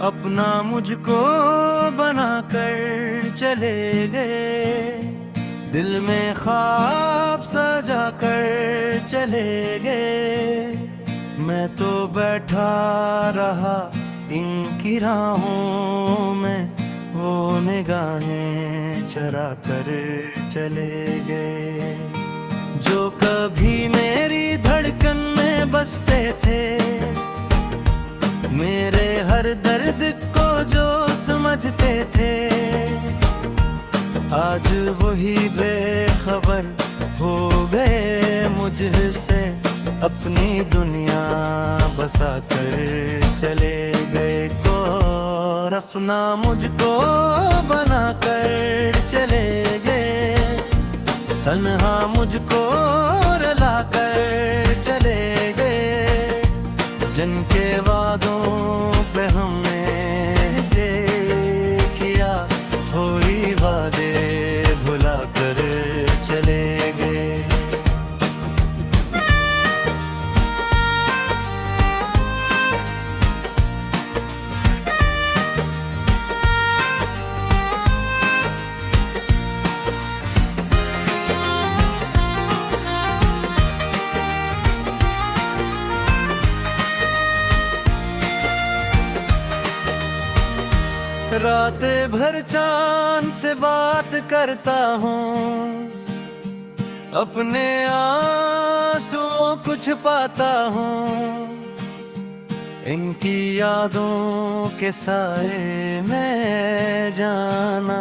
अपना मुझको बना कर चले गए, दिल में ख्वाब सजा कर चले गए। मैं तो बैठा रहा इनकी राहों में, वो निगाहें चरा कर चले गए। जो कभी मेरी धड़कन में बसते थे, मेरे हर दर्द को जो समझते थे, आज वही बेखबर हो गए मुझसे, अपनी दुनिया बसा कर चले गए। को रसना मुझको बना कर चले गए, तन्हा मुझको रुला कर चले गए। जिनके वादों पे हमने किया, वही वादे भुला कर चले गए। रात भर चांद से बात करता हूँ, अपने आंसुओं को छिपाता हूँ। इनकी यादों के साए में जाना,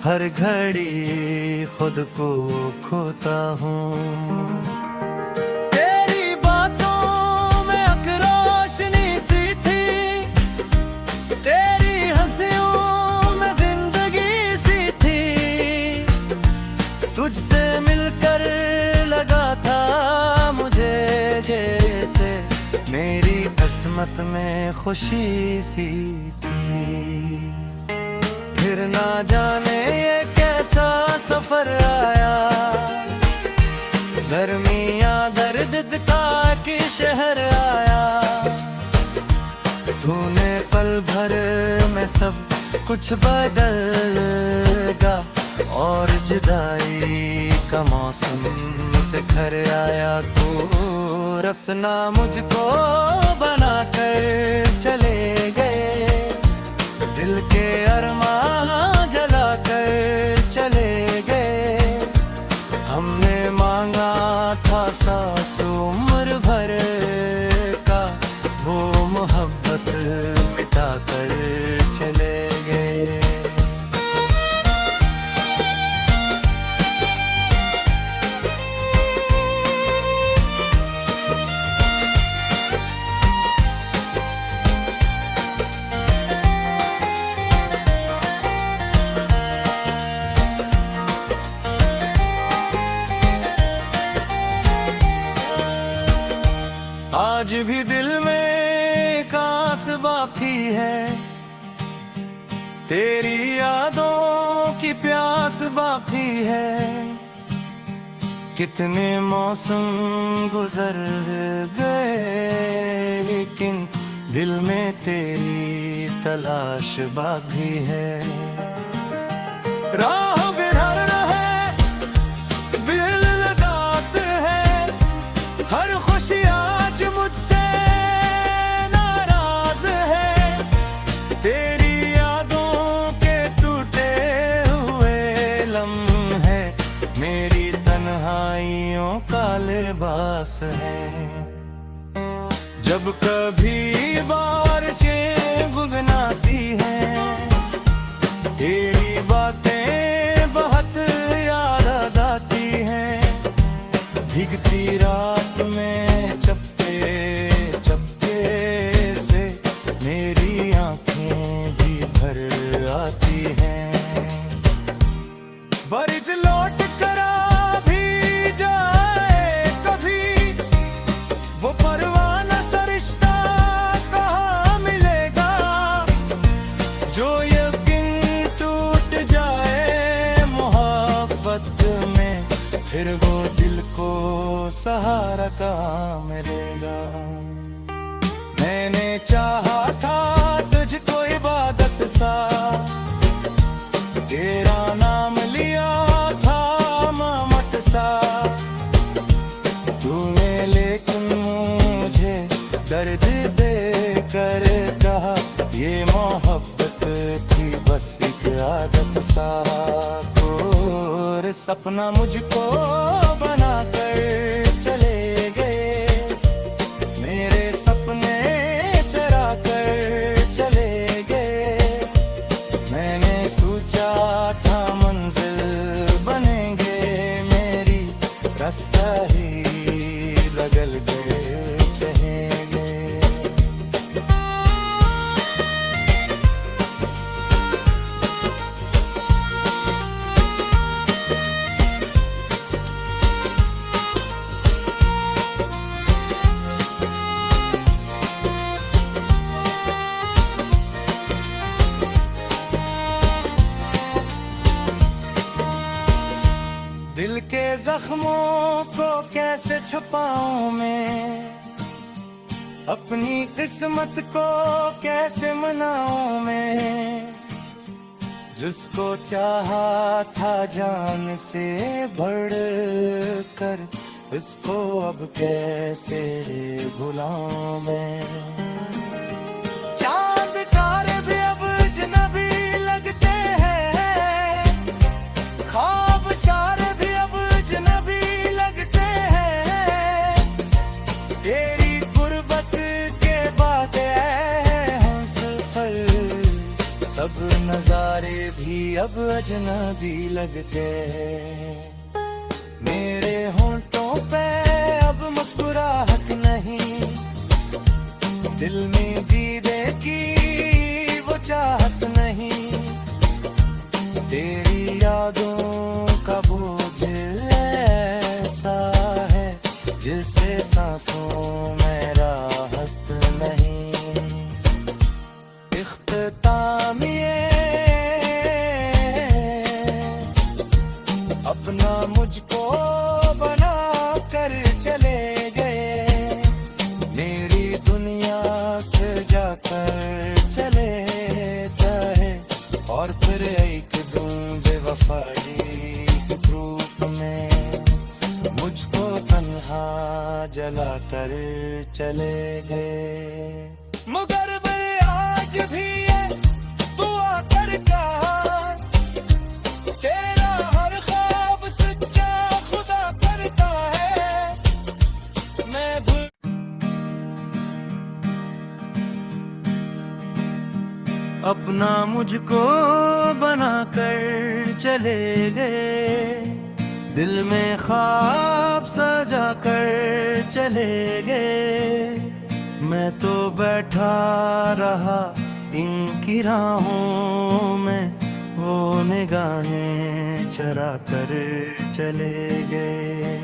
हर घड़ी खुद को खोता हूँ। तुझसे मिलकर लगा था मुझे जैसे, मेरी किस्मत में खुशी सी थी। फिर ना जाने ये कैसा सफर आया, दरमिया दर्द का कि शहर आया। तूने पल भर में सब कुछ बदल गा, और जुदाई का मौसम पे घर आया। तू रसना मुझको बना कर चले गए, दिल के अरमां जला कर चले गए। हमने मांगा था साथ उम्र भर का, वो मोहब्बत मिटा कर चले गए। आज भी दिल में कास बाकी है, तेरी यादों की प्यास बाकी है। कितने मौसम गुजर गए, लेकिन दिल में तेरी तलाश बाकी है। राह बिरहर है, दिल उदास है, हर खुशी आज मुझसे नाराज है। तेरी यादों के टूटे हुए लम्हे, मेरी तन्हाइयों का लिबास है। जब कभी बारिशें गुनगुनाती हैं, तेरी बातें बहुत याद आती हैं। भीगती रात में चप्पे चप्पे से, मेरी आंखें भी भर आती हैं। बरिज लौट करा भी जाए कभी, वो परवाना सा रिश्ता कहाँ मिलेगा। जो यकीन टूट जाए मोहब्बत में, फिर वो दिल को सहारा कहाँ मिलेगा। मैंने चाहा था तुझको सा, तेरा नाम लिया था ममत सा तूने, लेकिन मुझे दर्द दे कर कहा ये मोहब्बत थी बस एक आदत सा। और सपना मुझको बना कर चले गए, मेरे सपने चरा कर चले गए। मैंने सोचा था मंजिल बनेंगे मेरी, रास्ता ही बदल गए चहेंगे। दिल के जख्मों को कैसे छुपाऊं मैं, अपनी किस्मत को कैसे मनाऊं मैं। जिसको चाहा था जान से बढ़ कर, इसको अब कैसे भुलाऊं मैं। चांद तारे भी अब अजनबी लगते हैं, ख्वाब सारे भी अब अजनबी लगते हैं। तेरी गुर्बत के बाद हम सफर, सब नजारे भी अब अजनबी लगते हैं। मेरे होंठों पे अब मुस्कुराहट नहीं, दिल में जीने की वो चाहत नहीं। तेरी यादों का बोझ ऐसा है जिससे सांसों में राहत नहीं। इख्तिताम ये अपना मुझको बना कर चले गए, मेरी दुनिया से जाकर चले गए। और फिर एक बेवफाई के रूप में मुझको तन्हा जला कर चले गए। मगर मैं आज भी ये दुआ करता, तेरा हर ख्वाब सच्चा खुदा करता है। मैं अपना मुझको बना कर चले गए, दिल में ख्वाब सजा कर चले गए। मैं तो बैठा रहा इनकी राहों में, वो निगाहें चरा कर चले गए।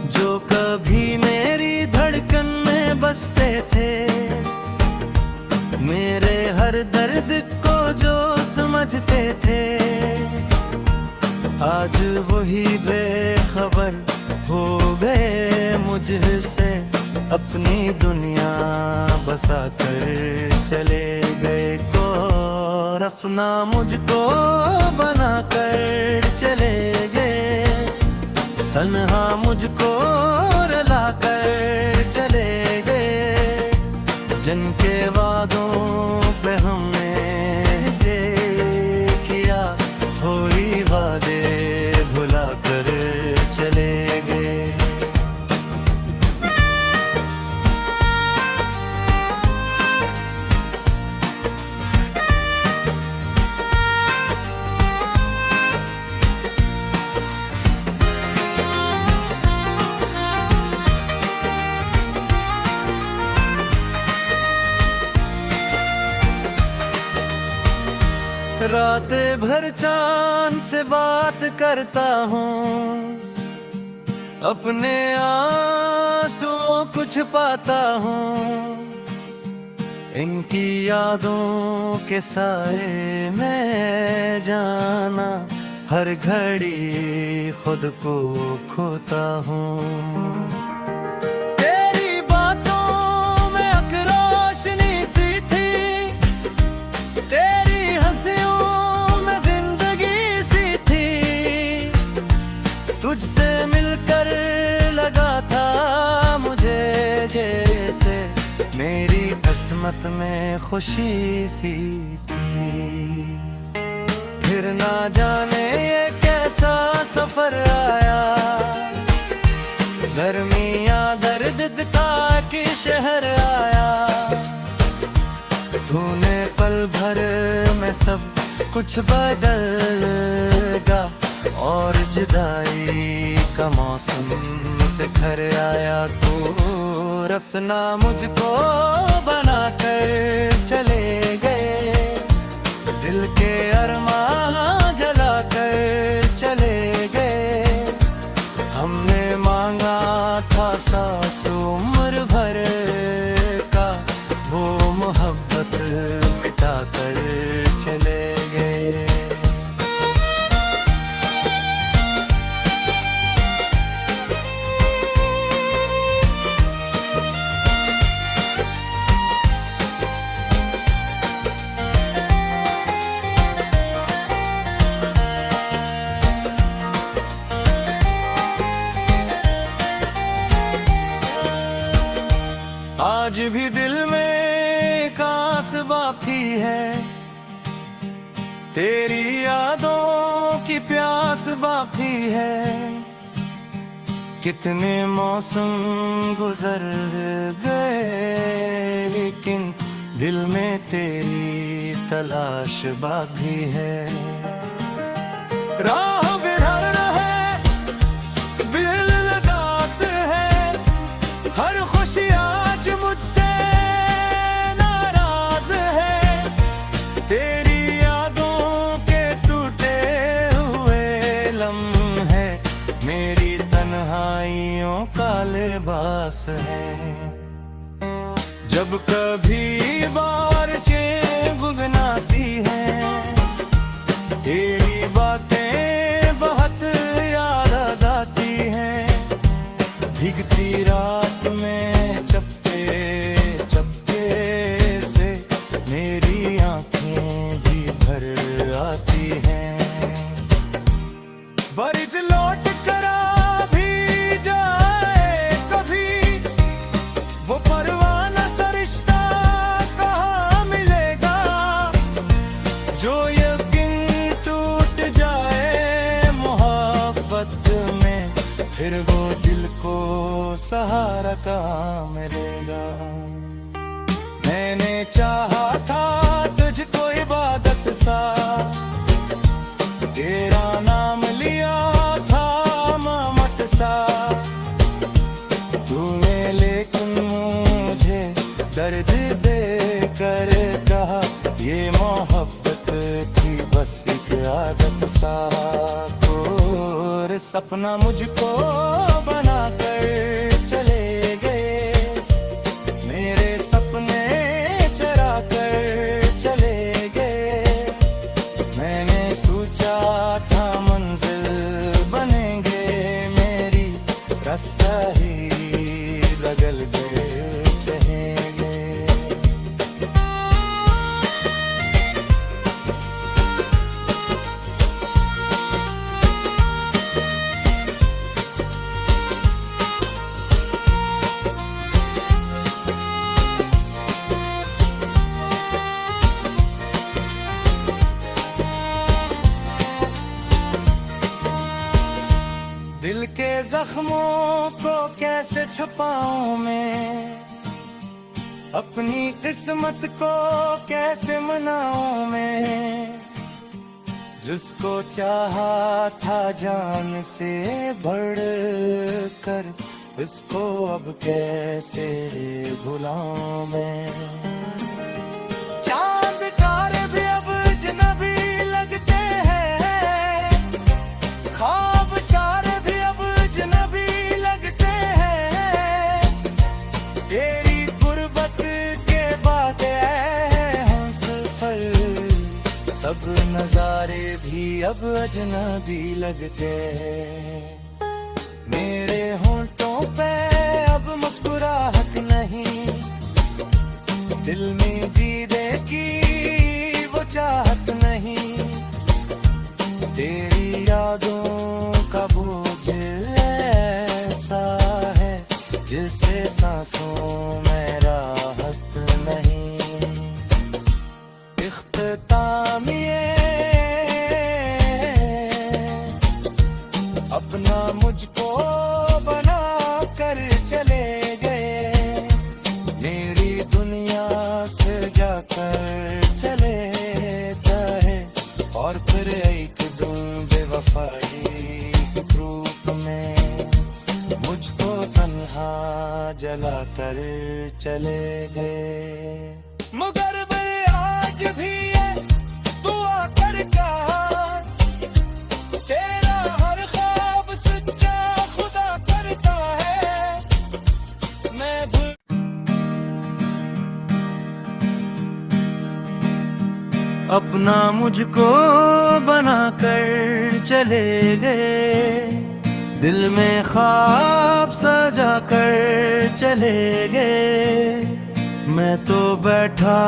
जो कभी मेरी धड़कन में बसते थे, मेरे हर दर्द को जो समझते थे, आज वही बेखबर हो गए मुझसे, अपनी दुनिया बसा कर चले गए। को रसना मुझको बना कर चले गए, तन्हा मुझको रुला कर चले गए। जिनके वादों पे हमने किया, वही वादे भुला कर चले गए। रात भर चांद से बात करता हूँ, अपने आंसुओं को छिपाता हूँ। इनकी यादों के साए में जाना, हर घड़ी खुद को खोता हूँ। तेरी बातों में एक रोशनी सी थी, तेरी किस्मत में खुशी सी थी। फिर ना जाने ये कैसा सफर आया, गर्मियाँ दर्द दिखा के शहर आया। तूने पल भर में सब कुछ बदल गा, और जुदाई का मौसम पे घर आया। तू रसना मुझको बना कर चले गए, दिल के अरमां जला कर चले गए। हमने मांगा था साथ उम्र भर का, वो मोहब्बत मिटा कर चले गए। आज भी दिल में कास बाकी है, तेरी यादों की प्यास बाकी है। कितने मौसम गुजर गए, लेकिन दिल में तेरी तलाश बाकी है। राह बिरहन है, दिल उदास है, हर खुशी आज मुझसे नाराज है। तेरी यादों के टूटे हुए लम्हे मेरी तन्हाइयों का लिबास है। जब कभी बारिशें गुनगुनाती हैं, तेरी बातें बहुत याद आती हैं। भीगती रात में चप्पे चप्पे से मेरी आंखें भी भर आती हैं। बरिज लौट करा भी जाए कभी, वो परवाना सा रिश्ता कहाँ मिलेगा। जो यकीन टूट जाए मोहब्बत में, फिर वो दिल को सहारा कहाँ मिलेगा। मैंने चाहा था तुझको इबादत सा, तेरा नाम लिया था मामत सा। तूने लेकिन मुझे दर्द दे कर कहा, ये मोहब्बत थी बस एक आदत सा। और सपना मुझको बना कर चले गए, मेरे सपने चरा कर चले गए। मैंने सोचा था मंजिल बनेंगे मेरी, रास्ता ही बदल गए चहेंगे। दिल के जख्मों को कैसे छुपाऊं मैं, अपनी किस्मत को कैसे मनाऊं मैं। जिसको चाहा था जान से बढ़ कर, इसको अब कैसे भुलाऊं मैं। चांद तारे भी अब अजनबी लगते हैं, ख्वाब सारे भी अब अजनबी लगते हैं। तेरी गुर्बत के बाद हम सफर, सब नजारे भी अब अजनबी लगते हैं। मेरे होंठों पे अब मुस्कुराहट नहीं, दिल में जीने की वो चाहत नहीं। तेरी यादों का बोझ ऐसा है, जिससे सांसों में राहत नहीं। कर चले गए। मगर मैं आज भी ये दुआ करता, तेरा हर ख्वाब सच्चा खुदा करता है। मैं अपना मुझको बना कर चले गए, दिल में ख्वाब सजा कर चले गए। मैं तो बैठा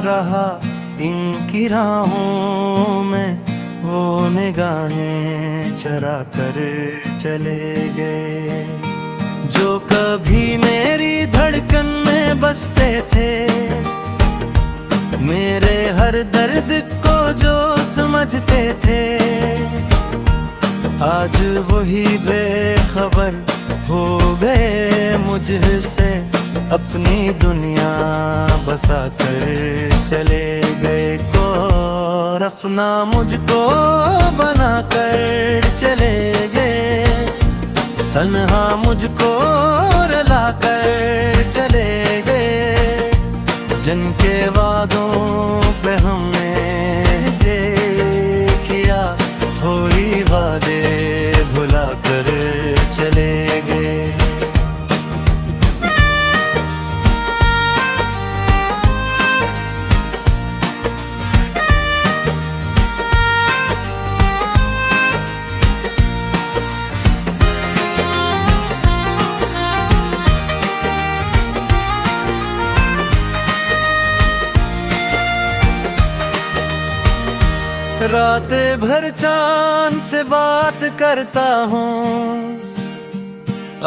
रहा इनकी राहों में, वो निगाहें चरा कर चले गए। जो कभी मेरी धड़कन में बसते थे, मेरे हर दर्द को जो समझते थे, आज वही बेखबर हो गए मुझसे, अपनी दुनिया बसा कर चले गए। को रसना मुझको बना कर चले गए, तन्हा मुझको रुला कर चले गए। जिनके वादों पे हमने किया, वही वादे भुला कर चले गए। रात भर चांद से बात करता हूँ,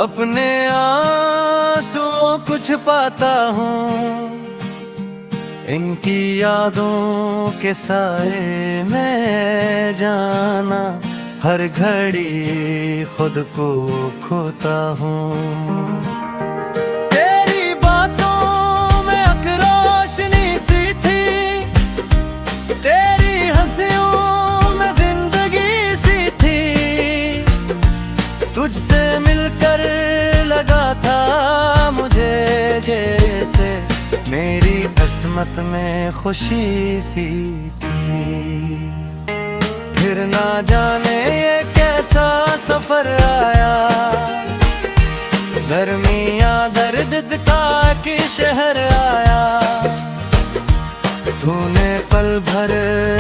अपने आंसुओं को छिपाता हूँ। इनकी यादों के साए में जाना, हर घड़ी खुद को खोता हूँ। तेरी बातों में एक रोशनी सी थी, तेरी हंसियों में जिंदगी सी थी। तुझसे मिलकर लगा था मुझे जैसे मेरी किस्मत में खुशी सी थी। फिर ना जाने ये कैसा सफर आया, गर्मियाँ दर्द का कि शहर आया। तूने पल भर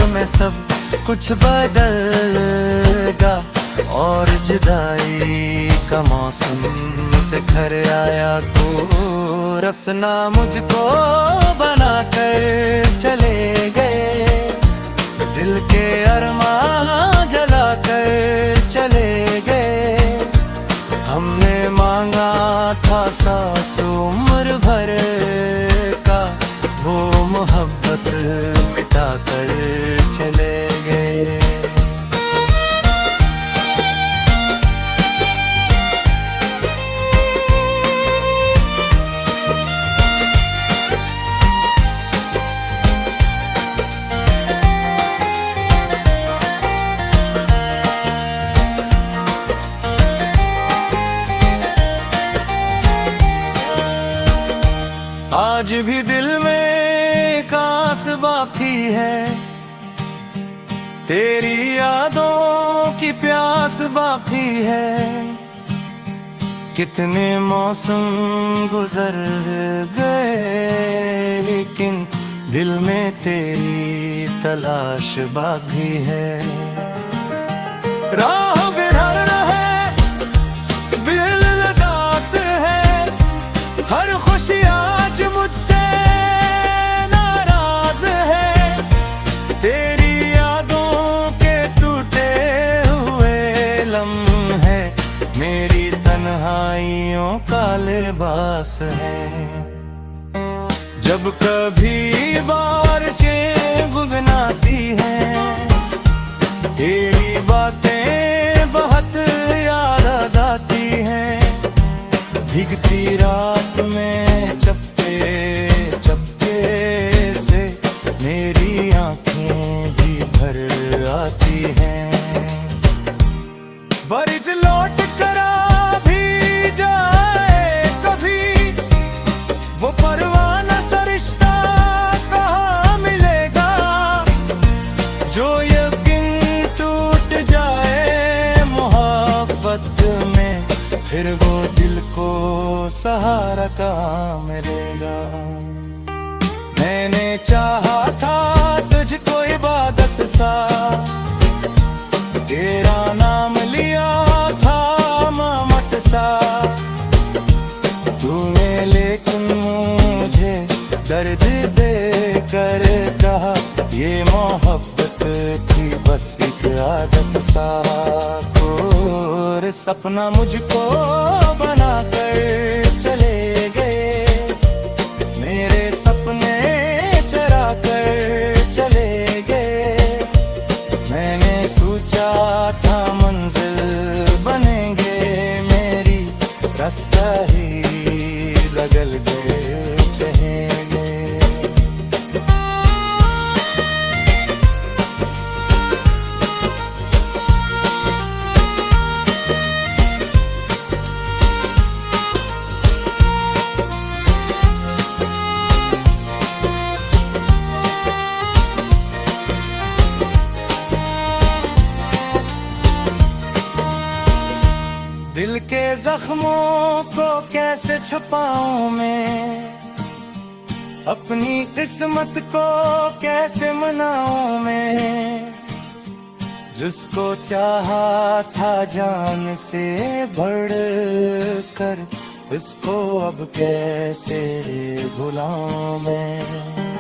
में सब कुछ बदल गा, और जुदाई का मौसम पे घर आया। तू रसना मुझको बना कर चले गए, दिल के अरमां जला कर चले गए। हमने मांगा था साथ उम्र भर का, वो मोहब्बत मिटा कर चले गए। आज भी दिल में कास बाकी है, तेरी यादों की प्यास बाकी है। कितने मौसम गुजर गए, लेकिन दिल में तेरी तलाश बाकी है। राह बिरहर है, दिल उदास है, हर खुशी आज मुझसे नाराज है। तेरी यादों के टूटे हुए लम्हे मेरी तन्हाइयों का लिबास है। जब कभी बारिशें गुनगुनाती हैं, तेरी बातें बहुत याद आती हैं। भीगती रात में चप्पे चप्पे से मेरी आंखें भी भर आती हैं। बरिज लौट कर भी जाए कभी, मिलेगा। मैंने चाहा था तुझको इबादत सा, तेरा नाम लिया था मामट सा तूने, लेकिन मुझे दर्द दे कर कहा ये मोहब्बत थी बस एक आदत सा। और सपना मुझको बना कर चले गए, मेरे सपने चरा कर चले गए। मैंने सोचा था मंजिल बनेंगे मेरी, रास्ता ही बदल गए चहेंगे। दिल के जख्मों को कैसे छुपाऊं मैं, अपनी किस्मत को कैसे मनाऊं मैं। जिसको चाहा था जान से बढ़ कर, इसको अब कैसे भुलाऊं मैं।